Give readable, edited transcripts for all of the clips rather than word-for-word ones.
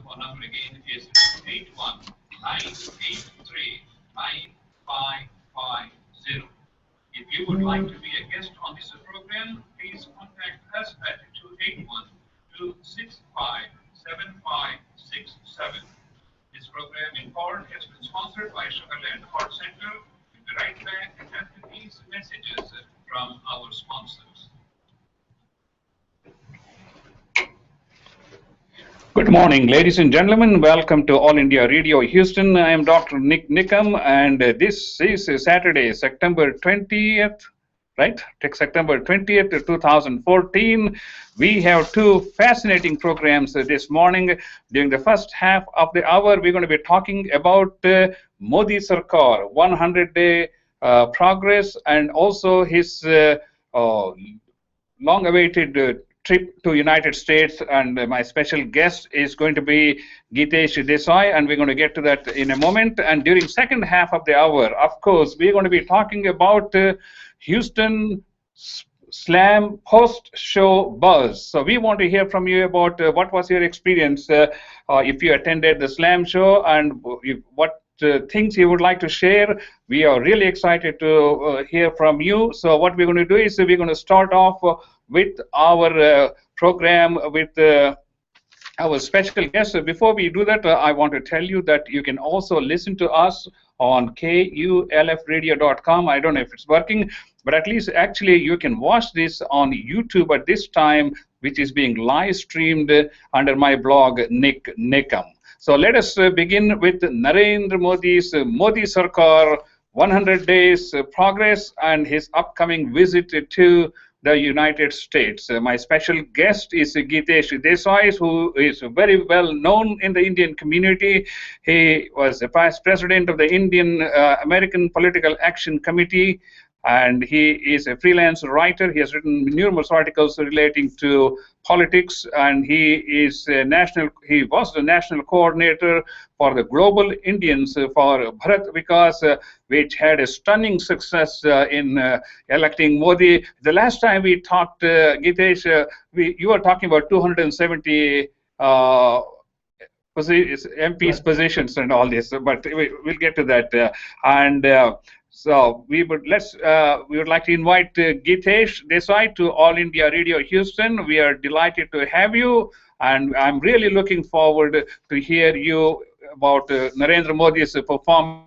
phone number again is 81-983-9550. If you would like to be a guest on this program, please contact us at 281-265-7567. This program in part has been sponsored by Sugarland Heart Center. We'll be right back after these messages from our sponsors. Good morning, ladies and gentlemen. Welcome to All India Radio Houston. I am Dr. Nick Nickham, and this is Saturday, September 20th, right? September 20th, 2014. We have two fascinating programs this morning. During the first half of the hour, we're going to be talking about Modi Sarkar, 100-day progress, and also his long-awaited trip to United States, and my special guest is going to be Gitesh Desai, and we're going to get to that in a moment. And during second half of the hour, of course, we're going to be talking about Houston Slam post-show buzz. So we want to hear from you about what was your experience if you attended the Slam show, and what things you would like to share. We are really excited to hear from you. So what we're going to do is we're going to start off with our program with our special guest. Before we do that, I want to tell you that you can also listen to us on kulfradio.com. I don't know if it's working, but at least actually you can watch this on YouTube at this time, which is being live streamed under my blog, Nick Nickham. So let us begin with Narendra Modi's Modi Sarkar 100 days progress and his upcoming visit to the United States. My special guest is Gitesh Desai, who is very well known in the Indian community. He was the past president of the Indian American Political Action Committee, and he is a freelance writer. He has written numerous articles relating to politics, and he was the national coordinator for the Global Indians for Bharat Vikas, which had a stunning success in electing Modi. The last time we talked, Gitesh, you were talking about 270 MPs positions and all this, but we'll get to that. So we would like to invite Gitesh Desai to All India Radio Houston. We are delighted to have you, and I'm really looking forward to hear you about Narendra Modi's performance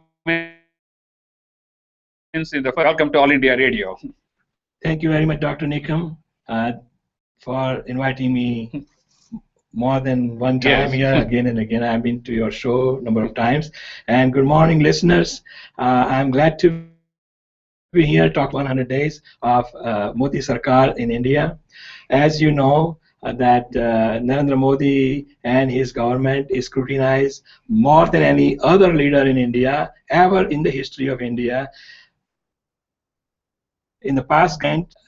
in the Welcome to All India Radio. Thank you very much, Dr. Nickham, for inviting me more than one time here, again and again. I've been to your show a number of times. And good morning, listeners. I'm glad to be here, talk 100 days of Modi Sarkar in India. As you know, that Narendra Modi and his government is scrutinized more than any other leader in India, ever in the history of India. In the past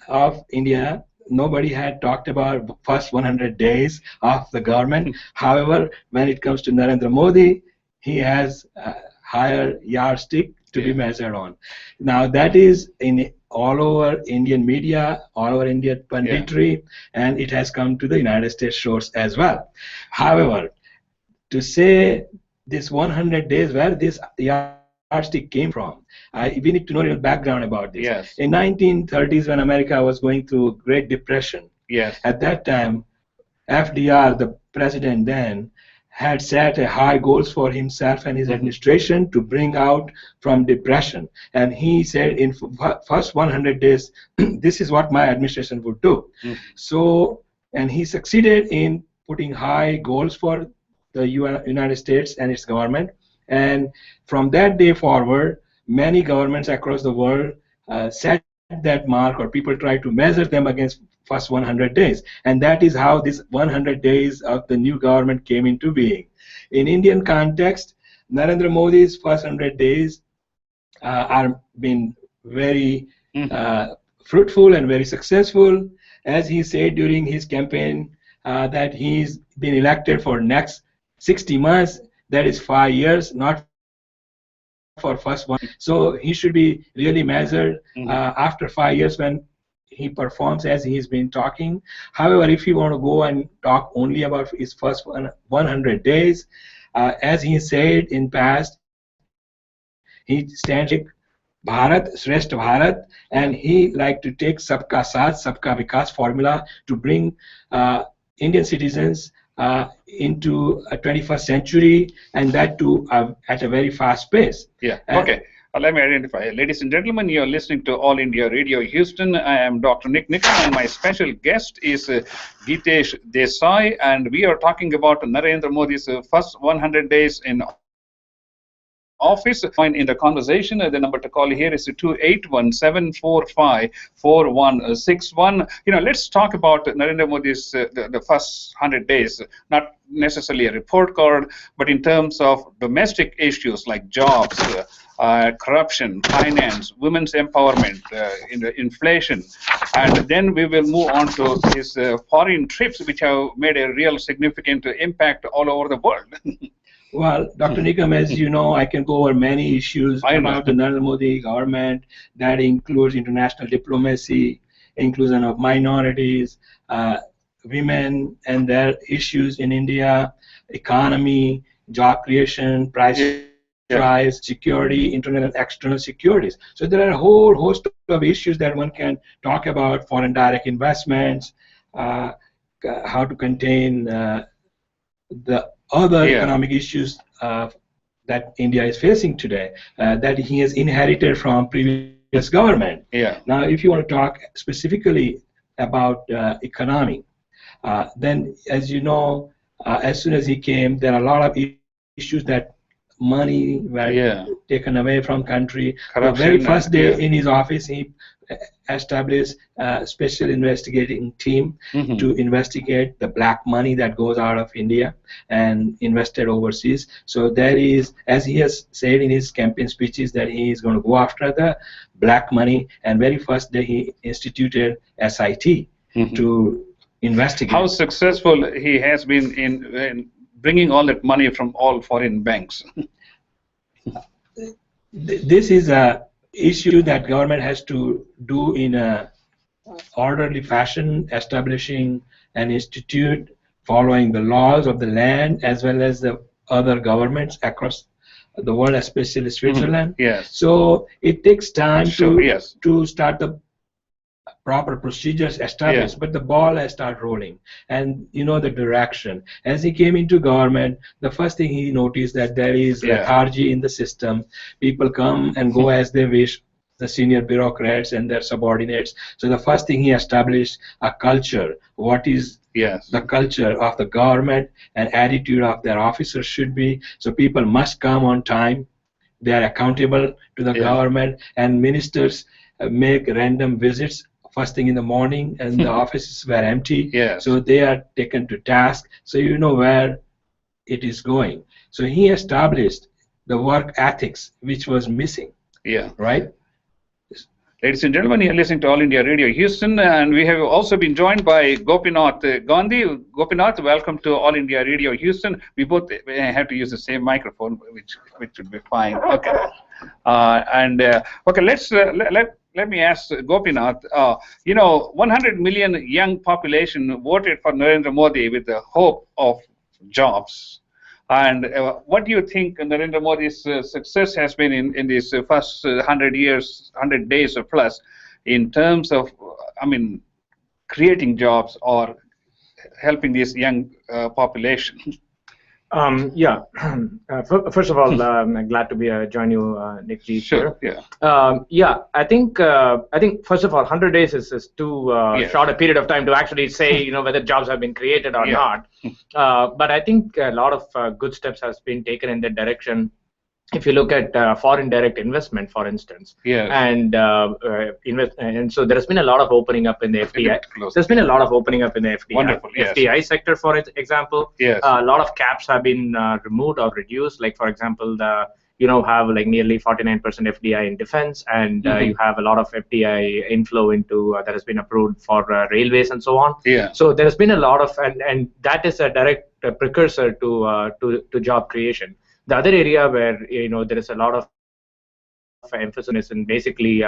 of India, nobody had talked about first 100 days of the government. However, when it comes to Narendra Modi, he has a higher yardstick to be measured on. Now that is in all over Indian media, all over Indian punditry, and it has come to the United States shores as well. However, to say this 100 days, where this yardstick came from, we need to know a little background about this. Yes. In 1930s, when America was going through Great Depression, at that time, FDR, the president then, had set a high goals for himself and his administration to bring out from depression. And he said in first 100 days, this is what my administration would do. So, and he succeeded in putting high goals for the United States and its government. And from that day forward, many governments across the world set that mark, or people try to measure them against first 100 days. And that is how this 100 days of the new government came into being. In Indian context, Narendra Modi's first 100 days are been very fruitful and very successful. As he said during his campaign, that he's been elected for next 60 months, that is 5 years, not for first one. So he should be really measured after 5 years, when he performs as he's been talking. However, if you want to go and talk only about his first 100 days, as he said in past, he stands for Bharat, Shresth Bharat, and he like to take Sabka Saath, Sabka Vikas formula to bring Indian citizens into a 21st century, and that too at a very fast pace. Yeah. Okay. Let me identify. Ladies and gentlemen, you're listening to All India Radio Houston. I am Dr. Nick Nikhil, and my special guest is Gitesh Desai, and we are talking about Narendra Modi's first 100 days in office. Join in the conversation. The number to call here is 281-745-4161. Let's talk about Narendra Modi's the first 100 days. Not necessarily a report card, but in terms of domestic issues like jobs, corruption, finance, women's empowerment, inflation, and then we will move on to his foreign trips, which have made a real significant impact all over the world. Well, Dr. Nikam, as you know, I can go over many issues about the Narendra Modi government. That includes international diplomacy, inclusion of minorities, women and their issues in India, economy, job creation, price rise, security, internal and external securities. So there are a whole host of issues that one can talk about: foreign direct investments, how to contain the other economic issues that India is facing today, that he has inherited from previous government. Now, if you want to talk specifically about economy, then, as you know, as soon as he came, there are a lot of issues that money were taken away from country. The very first day in his office, he established a special investigating team to investigate the black money that goes out of India and invested overseas. So there is, as he has said in his campaign speeches, that he is going to go after the black money, and very first day he instituted SIT to investigate. How successful he has been in bringing all that money from all foreign banks. This is a issue that government has to do in a orderly fashion, establishing an institute, following the laws of the land as well as the other governments across the world, especially Switzerland. So it takes time to start the proper procedures established, but the ball has started rolling, and you know the direction. As he came into government, the first thing he noticed that there is lethargy in the system. People come and go as they wish, the senior bureaucrats and their subordinates. So the first thing he established a culture. What is the culture of the government and attitude of their officers should be. So people must come on time. They are accountable to the government, and ministers make random visits first thing in the morning, and the offices were empty. So they are taken to task. So you know where it is going. So he established the work ethics, which was missing. Right? Ladies and gentlemen, you're listening to All India Radio Houston, and we have also been joined by Gopinath Gandhi. Gopinath, welcome to All India Radio Houston. We both have to use the same microphone, which should be fine. Okay. Okay, let me ask Gopinath. 100 million young population voted for Narendra Modi with the hope of jobs. And what do you think Narendra Modi's success has been in these first 100 days or plus, in terms of, creating jobs or helping this young population? First of all, I'm glad to join you, Nick G. Sure. I think first of all, 100 days is too short a period of time to actually say whether jobs have been created or not. But I think a lot of good steps has been taken in that direction. If you look at foreign direct investment, for instance, and so there has been a lot of opening up in the FDI. There's been a lot of opening up in the FDI. Wonderful, FDI sector, for example. A lot of caps have been removed or reduced. Like, for example, have like nearly 49% FDI in defense, and you have a lot of FDI inflow into that has been approved for railways and so on. So there has been a lot of, and that is a direct precursor to job creation. The other area where there is a lot of emphasis in basically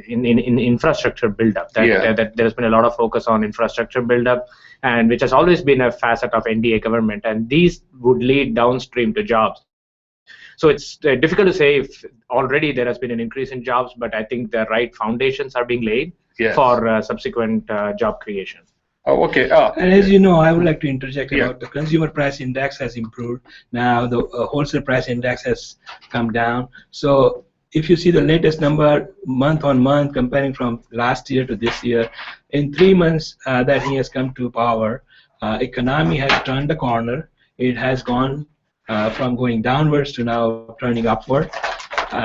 in infrastructure buildup. That there has been a lot of focus on infrastructure buildup, and which has always been a facet of NDA government, and these would lead downstream to jobs. So it's difficult to say if already there has been an increase in jobs, but I think the right foundations are being laid for subsequent job creation. Oh, okay. And as you know, I would like to interject about the consumer price index has improved. Now the wholesale price index has come down. So if you see the latest number month on month comparing from last year to this year, in 3 months that he has come to power, economy has turned the corner. It has gone from going downwards to now turning upward.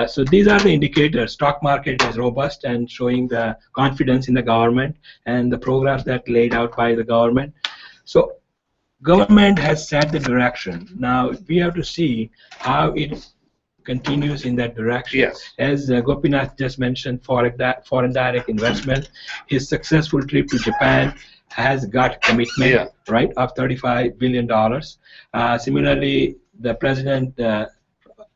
So these are the indicators. Stock market is robust and showing the confidence in the government and the programs that laid out by the government. So government has set the direction. Now we have to see how it continues in that direction. Yes. As Gopinath just mentioned, foreign direct investment, his successful trip to Japan has got commitment, right, of $35 billion. Similarly, the president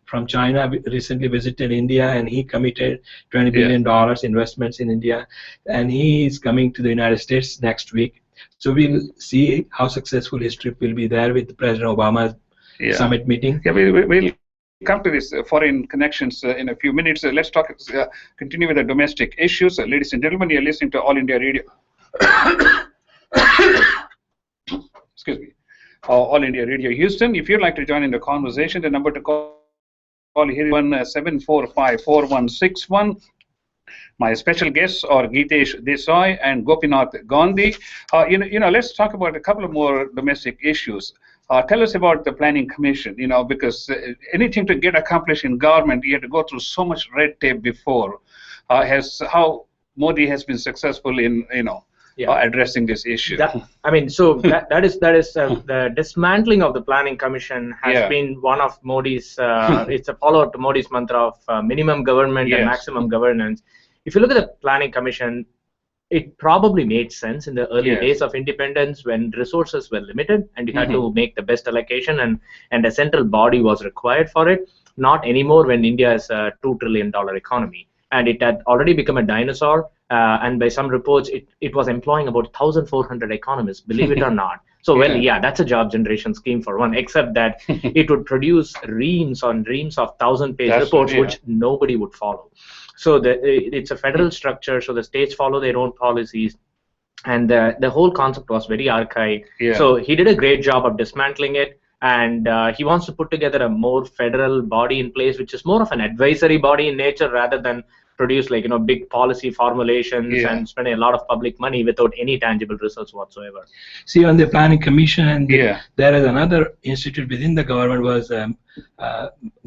from China recently visited India, and he committed $20 billion investments in India, and he is coming to the United States next week. So we'll see how successful his trip will be there with President Obama's summit meeting. Yeah, we'll come to this foreign connections in a few minutes. Let's talk. Continue with the domestic issues. Ladies and gentlemen, you're listening to All India Radio. Excuse me. All India Radio Houston. If you'd like to join in the conversation, the number to call here is 1-745-4161. My special guests are Gitesh Desai and Gopinath Gandhi. Let's talk about a couple of more domestic issues. Tell us about the Planning Commission, because anything to get accomplished in government, you have to go through so much red tape before. How Modi has been successful in, addressing this issue. That is the dismantling of the Planning Commission has been one of Modi's. It's a follow-up to Modi's mantra of minimum government and maximum governance. If you look at the Planning Commission, it probably made sense in the early days of independence when resources were limited and you had to make the best allocation and a central body was required for it. Not anymore when India is a $2 trillion economy. And it had already become a dinosaur, and by some reports, it was employing about 1,400 economists, believe it or not. So, that's a job generation scheme for one, except that it would produce reams on reams of 1,000-page reports, which nobody would follow. So it's a federal structure, so the states follow their own policies, and the whole concept was very archaic. So he did a great job of dismantling it. And he wants to put together a more federal body in place, which is more of an advisory body in nature rather than produce big policy formulations and spending a lot of public money without any tangible results whatsoever. See, on the Planning Commission, there is another institute within the government was a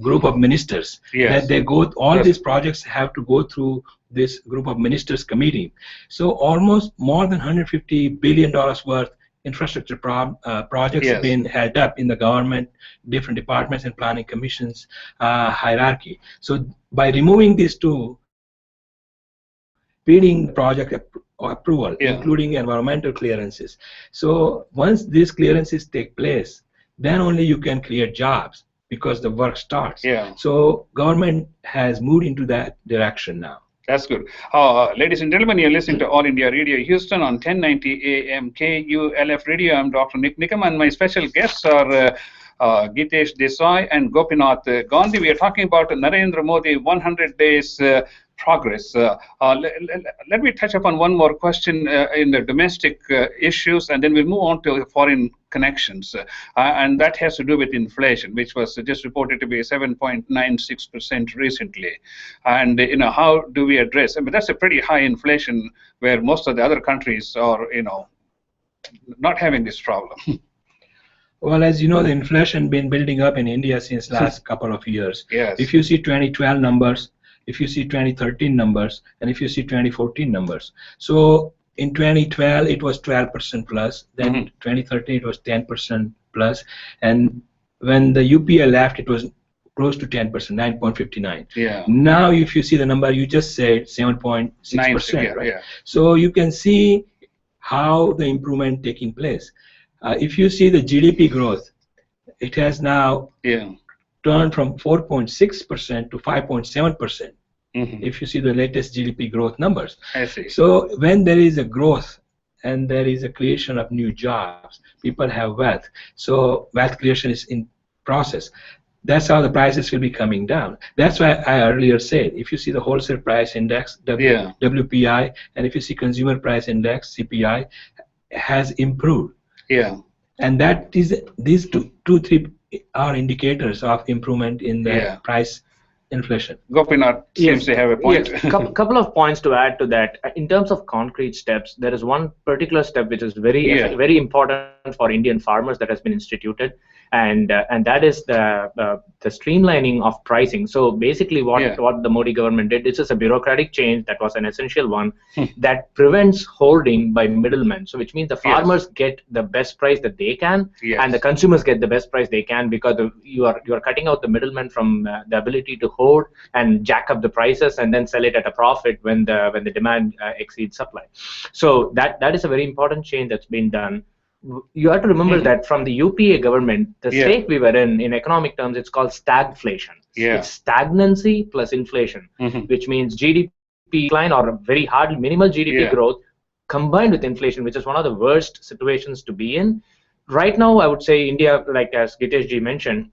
group of ministers. That they go, all these projects have to go through this group of ministers committee. So almost more than $150 billion worth infrastructure projects have been held up in the government, different departments and planning commissions hierarchy. So by removing these two, speeding project approval, including environmental clearances. So once these clearances take place, then only you can create jobs because the work starts. So government has moved into that direction now. That's good. Ladies and gentlemen, you're listening to All India Radio Houston on 1090 AM KULF Radio. I'm Dr. Nick Nikam, and my special guests are Gitesh Desai and Gopinath Gandhi. We are talking about Narendra Modi 100 days progress. Let me touch upon one more question in the domestic issues, and then we'll move on to foreign connections. And that has to do with inflation, which was just reported to be 7.96% recently. And how do we address? I mean, that's a pretty high inflation where most of the other countries are, not having this problem. Well, as you know, the inflation been building up in India since last couple of years. If you see 2012 numbers, if you see 2013 numbers, and if you see 2014 numbers. So in 2012, it was 12% plus. Then 2013, it was 10% plus. And when the UPA left, it was close to 10%, 9.59. Now, if you see the number, you just said 7.6%. Right? So you can see how the improvement taking place. If you see the GDP growth, it has now turned from 4.6% to 5.7%. If you see the latest GDP growth numbers. I see. So when there is a growth and there is a creation of new jobs, people have wealth. So wealth creation is in process. That's how the prices will be coming down. That's why I earlier said, if you see the wholesale price index, WPI, and if you see consumer price index, CPI, has improved. Yeah. And that is, these three are indicators of improvement in the price inflation. Gopinath seems to have a point. Yes, couple of points to add to that. In terms of concrete steps, there is one particular step which is very important for Indian farmers that has been instituted, and that is the streamlining of pricing. So basically, what the Modi government did, this is a bureaucratic change that was an essential one that prevents hoarding by middlemen. So which means the farmers get the best price that they can, and the consumers get the best price they can, because you are cutting out the middlemen from the ability to hoard and jack up the prices and then sell it at a profit when the demand exceeds supply. So that is a very important change that's been done. You have to remember that from the UPA government, the state we were in economic terms, it's called stagflation. It's stagnancy plus inflation, which means GDP decline or a very hard minimal GDP growth combined with inflation, which is one of the worst situations to be in. Right now, I would say India, like as Gitesh ji mentioned,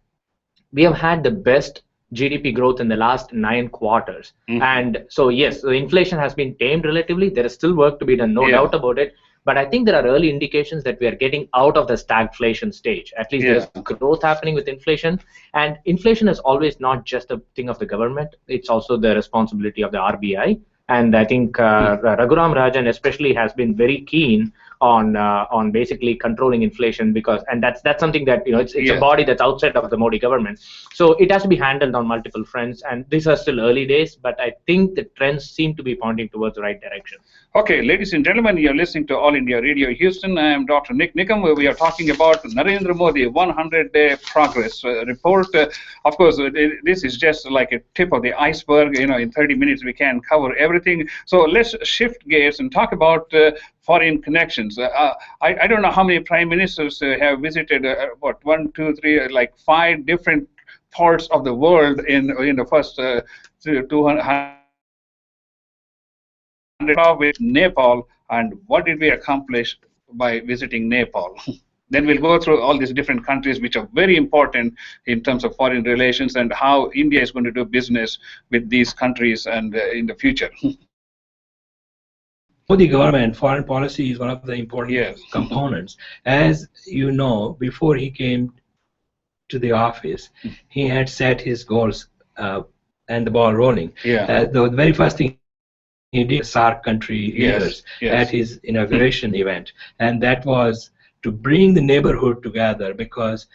we have had the best GDP growth in the last 9 quarters. And so, yes, the inflation has been tamed relatively. There is still work to be done, no doubt about it. But I think there are early indications that we are getting out of the stagflation stage. At least there's growth happening with inflation. And inflation is always not just a thing of the government. It's also the responsibility of the RBI. And I think Raghuram Rajan especially has been very keen on basically controlling inflation, and that's something that it's a body that's outside of the Modi government. So it has to be handled on multiple fronts, and these are still early days, but I think the trends seem to be pointing towards the right direction. Okay, ladies and gentlemen, you're listening to All India Radio Houston. I am Dr. Nick Nikam, where we are talking about Narendra Modi 100-day progress report. Of course, this is just like a tip of the iceberg. In 30 minutes we can cover everything. So let's shift gears and talk about foreign connections. I don't know how many prime ministers have visited, 1, 2, 3, like 5 different parts of the world in the first 200 with Nepal, and what did we accomplish by visiting Nepal? Then we'll go through all these different countries which are very important in terms of foreign relations and how India is going to do business with these countries and in the future. Modi government foreign policy is one of the important components. As you know, before he came to the office, he had set his goals and the ball rolling. The very first thing he did, SARC country leaders at his inauguration event, and that was to bring the neighborhood together, because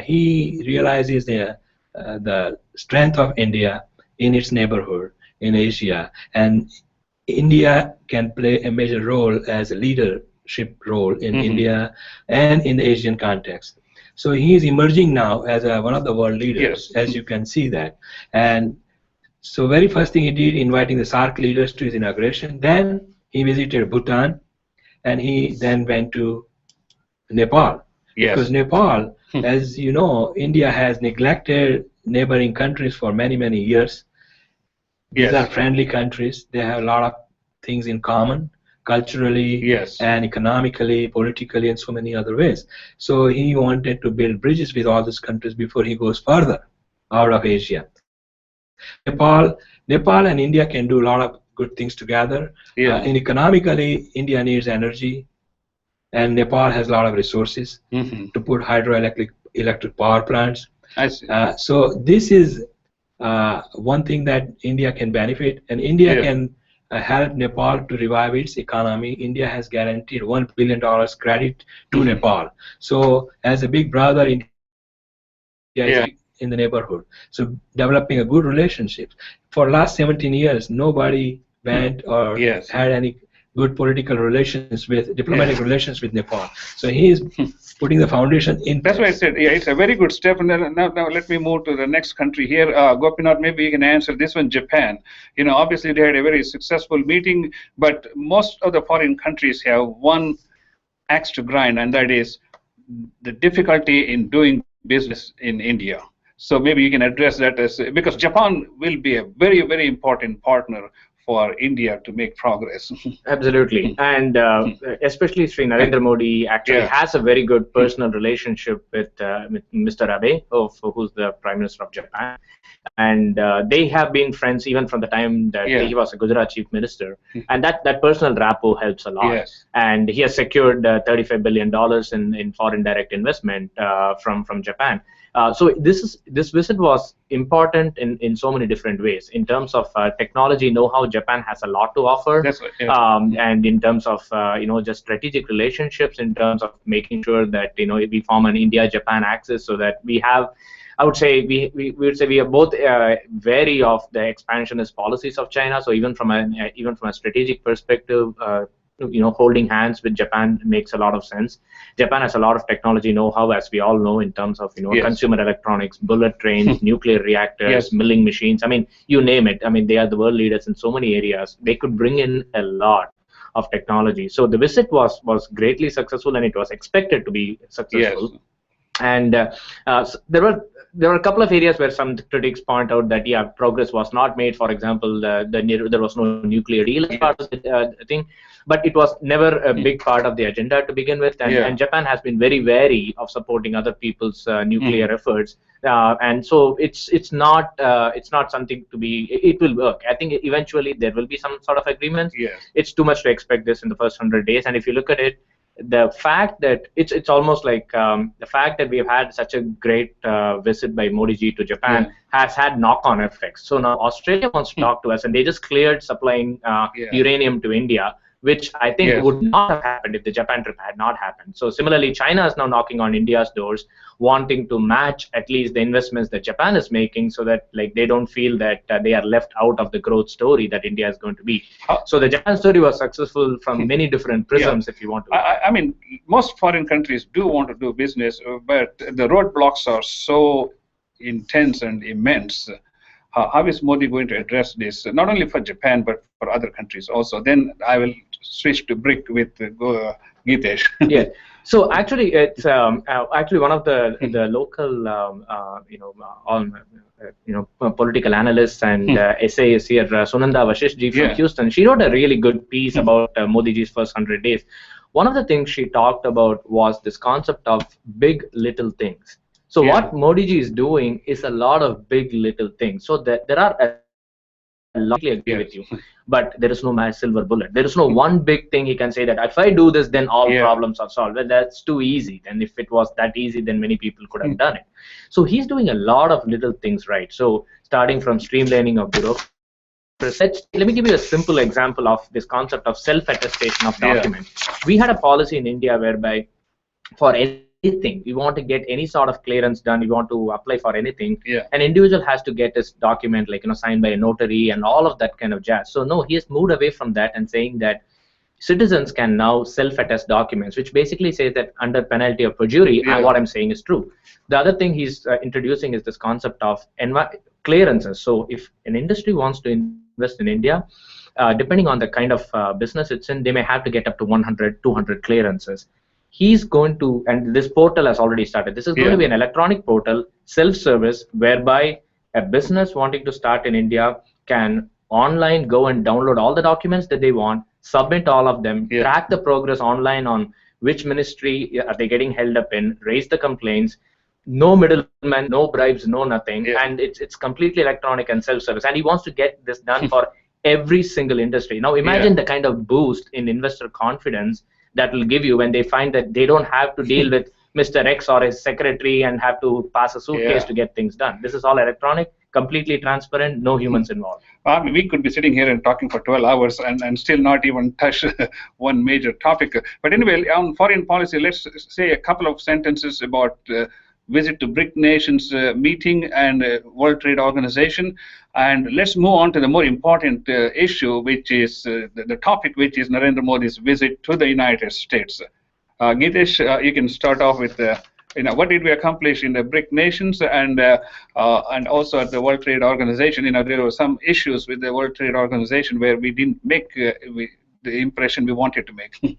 he realizes the strength of India in its neighborhood in Asia, and India can play a major role as a leadership role in India and in the Asian context. So he is emerging now as one of the world leaders, as you can see that. And so very first thing he did, inviting the SARC leaders to his inauguration. Then he visited Bhutan, and he then went to Nepal. Because Nepal, as you know, India has neglected neighboring countries for many, many years. These are friendly countries. They have a lot of things in common, culturally and economically, politically, and so many other ways. So he wanted to build bridges with all these countries before he goes further out of Asia. Nepal and India can do a lot of good things together. And economically, India needs energy, and Nepal has a lot of resources to put hydroelectric power plants. I see. So this is one thing that India can benefit, and India can help Nepal to revive its economy. India has guaranteed $1 billion credit to Nepal. So as a big brother, India is in the neighborhood. So developing a good relationship. For last 17 years, nobody went or had any good political relations with, diplomatic relations with Nepal. So he is putting the foundation in place. That's why I said, it's a very good step. And then, now let me move to the next country here. Gopinath, maybe you can answer this one, Japan. Obviously they had a very successful meeting, but most of the foreign countries have one axe to grind, and that is the difficulty in doing business in India. So maybe you can address that as, because Japan will be a very, very important partner for India to make progress. Absolutely. And especially Sri Narendra Modi actually has a very good personal relationship with Mr. Abe, who's the Prime Minister of Japan. And they have been friends even from the time that he was a Gujarat Chief Minister. And that personal rapport helps a lot. And he has secured $35 billion in foreign direct investment from Japan. So this visit was important in so many different ways. In terms of technology know-how, Japan has a lot to offer. That's right, and in terms of just strategic relationships, in terms of making sure that we form an India-Japan axis, so that we have, I would say we would say we are both wary of the expansionist policies of China. So even from a strategic perspective, holding hands with Japan makes a lot of sense. Japan has a lot of technology know-how, as we all know, in terms of consumer electronics, bullet trains, nuclear reactors, milling machines. I mean, you name it. I mean, they are the world leaders in so many areas. They could bring in a lot of technology. So the visit was greatly successful, and it was expected to be successful. And so there were a couple of areas where some critics point out that progress was not made. For example, there was no nuclear deal as part of the thing, but it was never a big part of the agenda to begin with. And Japan has been very wary of supporting other people's nuclear efforts. And so it's not something to be. It will work. I think eventually there will be some sort of agreement. It's too much to expect this in the first 100 days. And if you look at it, the fact that it's almost like the fact that we've had such a great visit by Modi ji to Japan has had knock-on effects. So now Australia wants to talk to us, and they just cleared supplying uranium to India, which I think would not have happened if the Japan trip had not happened. So similarly, China is now knocking on India's doors, wanting to match at least the investments that Japan is making, so that they don't feel that they are left out of the growth story that India is going to be. So the Japan story was successful from many different prisms, if you want to. I mean, most foreign countries do want to do business, but the roadblocks are so intense and immense. How is Modi going to address this, not only for Japan, but for other countries also? Then I will switch to BRIC with Gitesh. So actually, it's actually one of the local political analysts and essayists here, Sunanda Vashisht from Houston. She wrote a really good piece about Modi ji's first 100 days. One of the things she talked about was this concept of big little things. So what Modi ji is doing is a lot of big little things. So there are I largely agree with you, but there is no silver bullet. There is no one big thing he can say that if I do this, then all problems are solved. Well, that's too easy. And if it was that easy, then many people could have done it. So he's doing a lot of little things right. So starting from streamlining of bureaucracy. Let me give you a simple example of this concept of self-attestation of documents. We had a policy in India whereby for anything, we want to get any sort of clearance done, we want to apply for anything, an individual has to get this document signed by a notary and all of that kind of jazz. So no, he has moved away from that and saying that citizens can now self-attest documents, which basically says that under penalty of perjury, what I'm saying is true. The other thing he's introducing is this concept of clearances. So if an industry wants to invest in India, depending on the kind of business it's in, they may have to get up to 100, 200 clearances. He's going to, and this portal has already started. This is going to be an electronic portal, self-service, whereby a business wanting to start in India can online go and download all the documents that they want, submit all of them, track the progress online on which ministry are they getting held up in, raise the complaints, no middleman, no bribes, no nothing, and it's completely electronic and self-service. And he wants to get this done for every single industry. Now imagine the kind of boost in investor confidence that will give you when they find that they don't have to deal with Mr. X or his secretary and have to pass a suitcase to get things done. This is all electronic, completely transparent, no humans involved. I mean, we could be sitting here and talking for 12 hours and still not even touch one major topic. But anyway, on foreign policy, let's say a couple of sentences about visit to BRIC nations meeting and World Trade Organization. And let's move on to the more important issue, which is the topic, which is Narendra Modi's visit to the United States. Gitesh, you can start off with what did we accomplish in the BRIC nations and also at the World Trade Organization. There were some issues with the World Trade Organization where we didn't make the impression we wanted to make.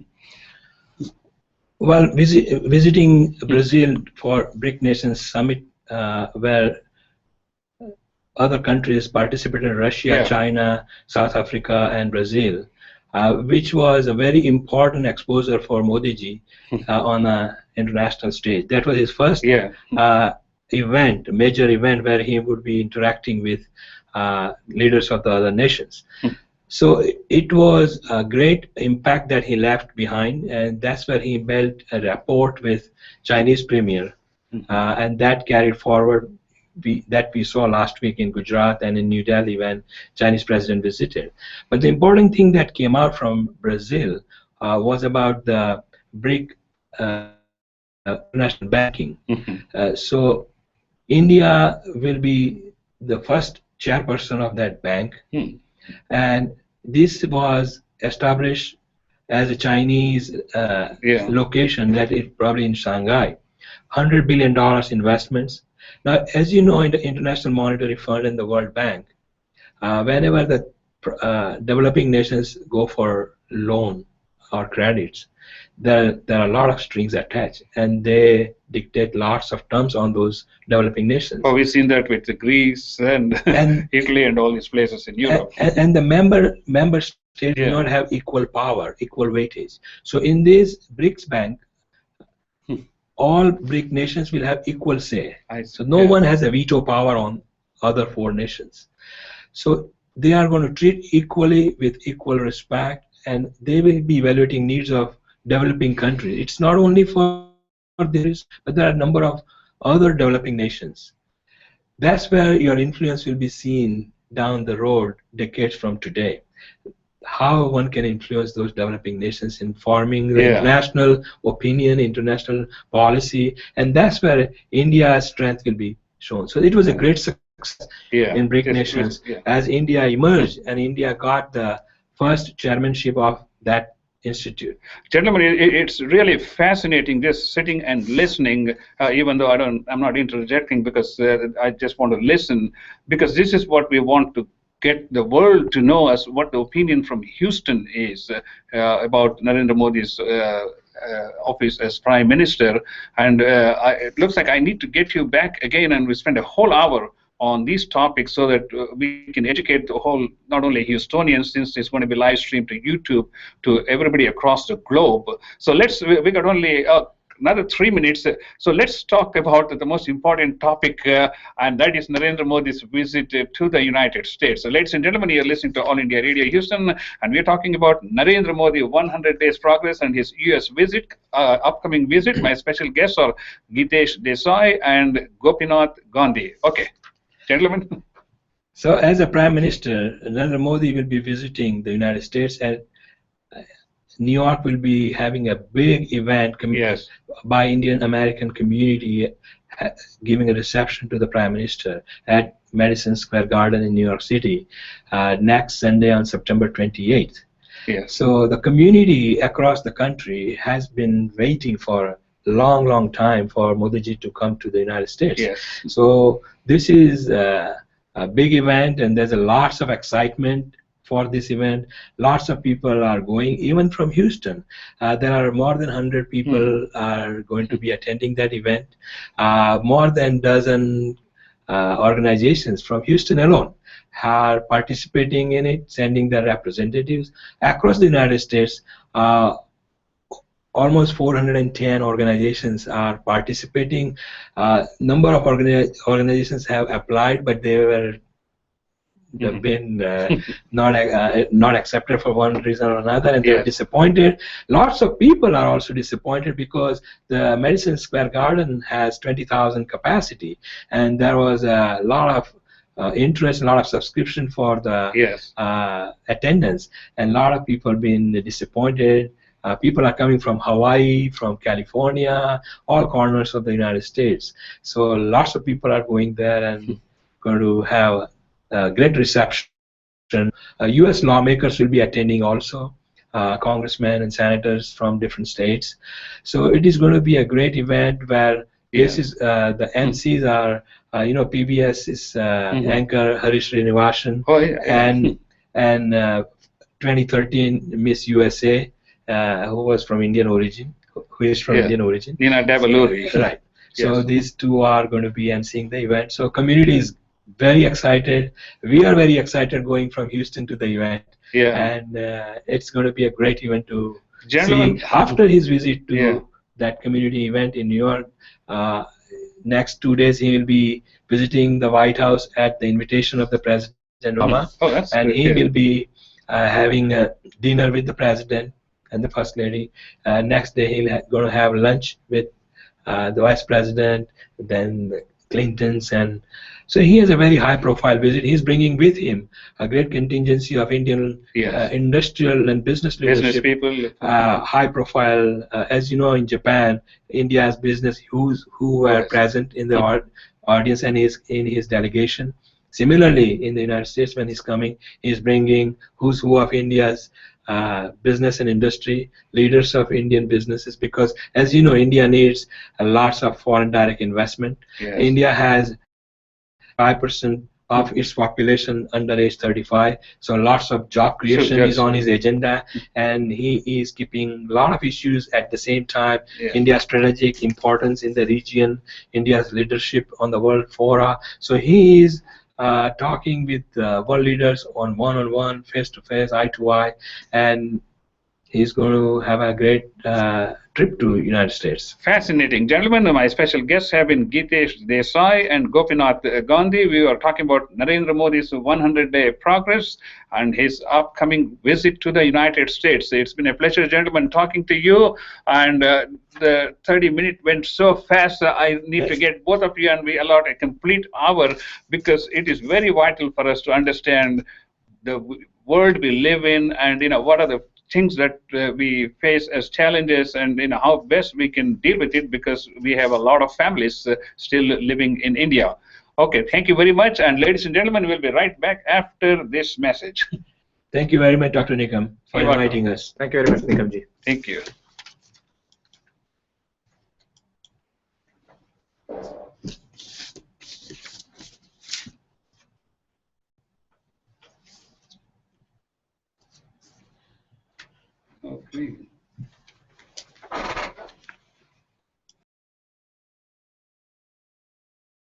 Well, visiting Brazil for BRIC Nations Summit, where other countries participated: Russia, China, South Africa, and Brazil, which was a very important exposure for Modi ji on an international stage. That was his first event, major event, where he would be interacting with leaders of the other nations. So it was a great impact that he left behind, and that's where he built a rapport with Chinese premier, and that carried forward. We saw last week in Gujarat and in New Delhi when Chinese president visited. But the important thing that came out from Brazil was about the BRIC international banking. So India will be the first chairperson of that bank, and this was established as a Chinese location, that is probably in Shanghai. $100 billion investments. Now, as you know, in the International Monetary Fund and the World Bank, whenever the developing nations go for loan or credits, there are a lot of strings attached, and they dictate lots of terms on those developing nations. Oh, we've seen that with Greece and Italy and all these places in Europe. And the member states do not have equal power, equal weightage. So in this BRICS bank, all BRIC nations will have equal say. So no one has a veto power on other 4 nations. So they are going to treat equally with equal respect, and they will be evaluating needs of developing countries. It's not only for this, but there are a number of other developing nations. That's where your influence will be seen down the road, decades from today. How one can influence those developing nations in forming the international opinion, international policy, and that's where India's strength will be shown. So it was a great success in BRIC nations as India emerged, and India got the first chairmanship of that institute. Gentlemen, it's really fascinating just sitting and listening, even though I'm not interjecting, because I just want to listen, because this is what we want to get the world to know, as what the opinion from Houston is about Narendra Modi's office as Prime Minister. And it looks like I need to get you back again, and we spend a whole hour on these topics so that we can educate the whole, not only Houstonians, since it's going to be live streamed to YouTube, to everybody across the globe. So we got only another 3 minutes. So let's talk about the most important topic, and that is Narendra Modi's visit to the United States. So ladies and gentlemen, you're listening to All India Radio Houston, and we're talking about Narendra Modi 100 days progress and his US visit, upcoming visit. My special guests are Gitesh Desai and Gopinath Gandhi. Okay, gentlemen. So as a Prime Minister, Narendra Modi will be visiting the United States, and New York will be having a big event by Indian American community, giving a reception to the Prime Minister at Madison Square Garden in New York City next Sunday on September 28th. So the community across the country has been waiting for a long time for Modi ji to come to the United States. So this is a big event, and there's lots of excitement for this event. Lots of people are going, even from Houston. There are more than 100 people are going to be attending that event. More than a dozen organizations from Houston alone are participating in it, sending their representatives across the United States. Almost 410 organizations are participating. Number of organizations have applied, but they've been not accepted for one reason or another, and they're disappointed. Lots of people are also disappointed because the Madison Square Garden has 20,000 capacity, and there was a lot of interest, a lot of subscription for the attendance, and a lot of people been disappointed. People are coming from Hawaii, from California, all corners of the United States. So lots of people are going there and going to have a great reception. U.S. lawmakers will be attending also, congressmen and senators from different states. So it is going to be a great event where this is the MCs are, PBS is anchor Harish Srinivasan, and 2013 Miss USA, who was from Indian origin, Indian origin. Nina Davaluri. Right. So these two are going to be emceeing the event. So community is very excited. We are very excited going from Houston to the event. And it's going to be a great event to see. After his visit to that community event in New York, next 2 days he will be visiting the White House at the invitation of the President Obama. And he will be having a dinner with the President and the First Lady. Next day he'll going to have lunch with the Vice President, then the Clintons, and so he has a very high-profile visit. He's bringing with him a great contingency of Indian industrial and business leadership, people, high-profile. As you know, in Japan, India's business who were present in the audience and is in his delegation. Similarly, in the United States, when he's coming, he's bringing who's who of India's business and industry, leaders of Indian businesses, because as you know, India needs lots of foreign direct investment. India has 5% of its population under age 35, so lots of job creation is on his agenda, and he is keeping a lot of issues at the same time. India's strategic importance in the region, India's leadership on the world fora. So he is talking with world leaders on one-on-one, face-to-face, eye-to-eye, and he's going to have a great trip to United States. Fascinating. Gentlemen, my special guests have been Gitesh Desai and Gopinath Gandhi. We are talking about Narendra Modi's 100-day progress and his upcoming visit to the United States. It's been a pleasure, gentlemen, talking to you. And the 30-minute went so fast, I need to get both of you and we allot a complete hour, because it is very vital for us to understand the world we live in, and what are the things that we face as challenges, and how best we can deal with it, because we have a lot of families still living in India. Okay, thank you very much, and ladies and gentlemen, we'll be right back after this message. Thank you very much, Dr. Nikam, for inviting us. Thank you very much, Nikamji. Thank you. Oh, please.